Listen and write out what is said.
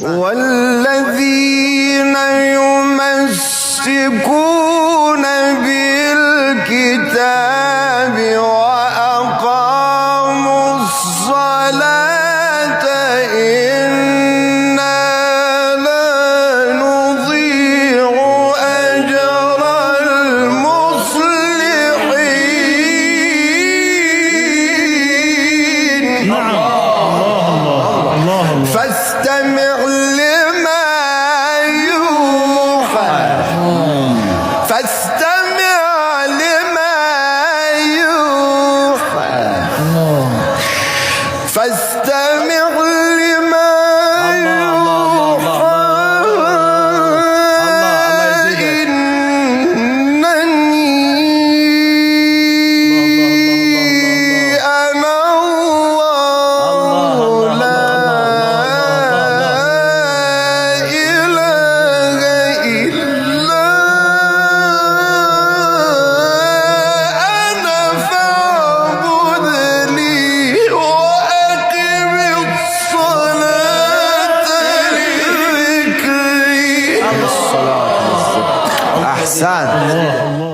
والذين يمسكون بالكتاب وأقاموا الصلاة إنا لا نضيع أجر المصلحين. فاستمع لما يوحى فاستمع لما يوحى فاستمع لما يوحى إنني أنا الله لا إله إلا أنا فاعبدني وأقم الصلاة لذكري. أحسن.